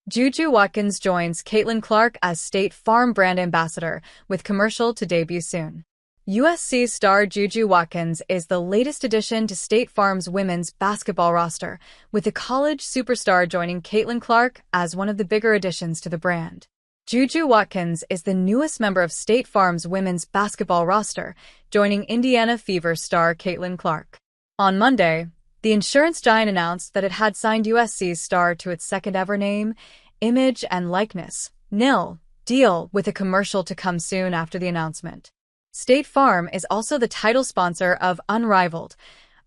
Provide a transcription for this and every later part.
JuJu Watkins joins Caitlin Clark as State Farm brand ambassador, with commercial to debut soon. USC star JuJu Watkins is the latest addition to State Farm's women's basketball roster, with the college superstar joining Caitlin Clark as one of the bigger additions to the brand. JuJu Watkins is the newest member of State Farm's women's basketball roster, joining Indiana Fever star Caitlin Clark. On Monday, the insurance giant announced that it had signed USC's star to its second-ever name, image, and likeness, nil, deal, with a commercial to come soon after the announcement. State Farm is also the title sponsor of Unrivaled,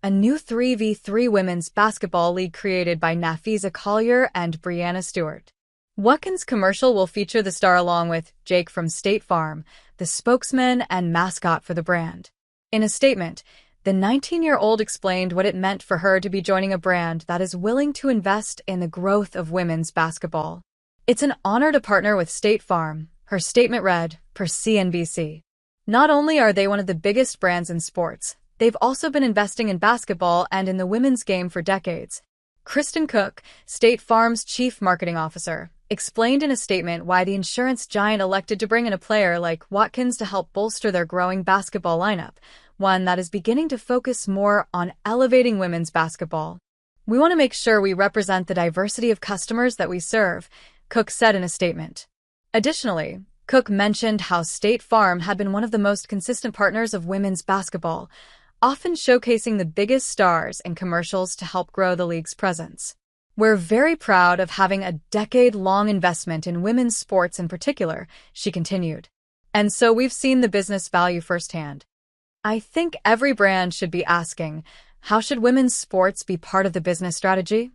a new 3v3 women's basketball league created by Nafisa Collier and Brianna Stewart. Watkins' commercial will feature the star along with Jake from State Farm, the spokesman and mascot for the brand. In a statement, the 19-year-old explained what it meant for her to be joining a brand that is willing to invest in the growth of women's basketball. "It's an honor to partner with State Farm," her statement read, per CNBC. Not only are they one of the biggest brands in sports, they've also been investing in basketball and in the women's game for decades. Kristen Cook, State Farm's chief marketing officer, explained in a statement why the insurance giant elected to bring in a player like Watkins to help bolster their growing basketball lineup, one that is beginning to focus more on elevating women's basketball. "We want to make sure we represent the diversity of customers that we serve," Cook said in a statement. Additionally, Cook mentioned how State Farm had been one of the most consistent partners of women's basketball, often showcasing the biggest stars in commercials to help grow the league's presence. "We're very proud of having a decade-long investment in women's sports in particular," she continued. "And so we've seen the business value firsthand. I think every brand should be asking, how should women's sports be part of the business strategy?"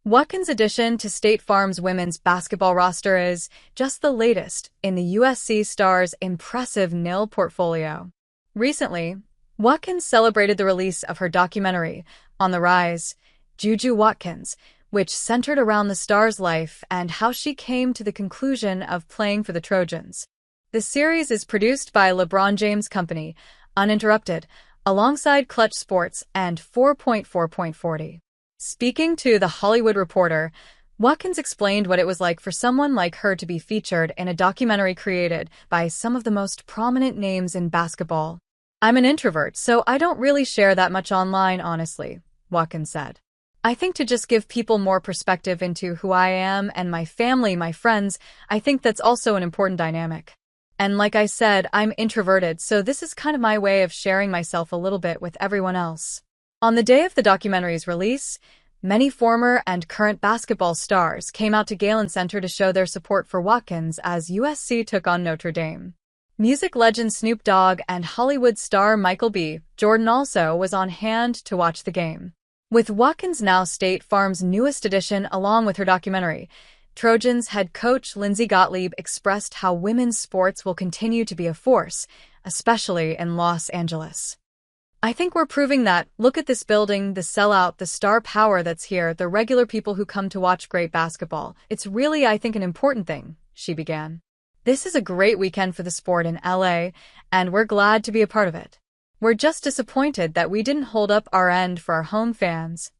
Watkins' addition to State Farm's women's basketball roster is just the latest in the USC star's impressive nil portfolio. Recently, Watkins celebrated the release of her documentary, On the Rise, JuJu Watkins, which centered around the star's life and how she came to the conclusion of playing for the Trojans. The series is produced by LeBron James' company, Uninterrupted, alongside Clutch Sports and 4.4.40. Speaking to The Hollywood Reporter, Watkins explained what it was like for someone like her to be featured in a documentary created by some of the most prominent names in basketball. "I'm an introvert, so I don't really share that much online, honestly," Watkins said. "I think to just give people more perspective into who I am and my family, my friends, I think that's also an important dynamic. And like I said, I'm introverted, so this is kind of my way of sharing myself a little bit with everyone else." On the day of the documentary's release, many former and current basketball stars came out to Galen Center to show their support for Watkins as USC took on Notre Dame. Music legend Snoop Dogg and Hollywood star Michael B. Jordan also was on hand to watch the game. With Watkins now State Farm's newest addition along with her documentary, Trojans head coach Lindsey Gottlieb expressed how women's sports will continue to be a force, especially in Los Angeles. "I think we're proving that. Look at this building, the sellout, the star power that's here, the regular people who come to watch great basketball. It's really, I think, an important thing," she began. "This is a great weekend for the sport in LA, and we're glad to be a part of it. We're just disappointed that we didn't hold up our end for our home fans,"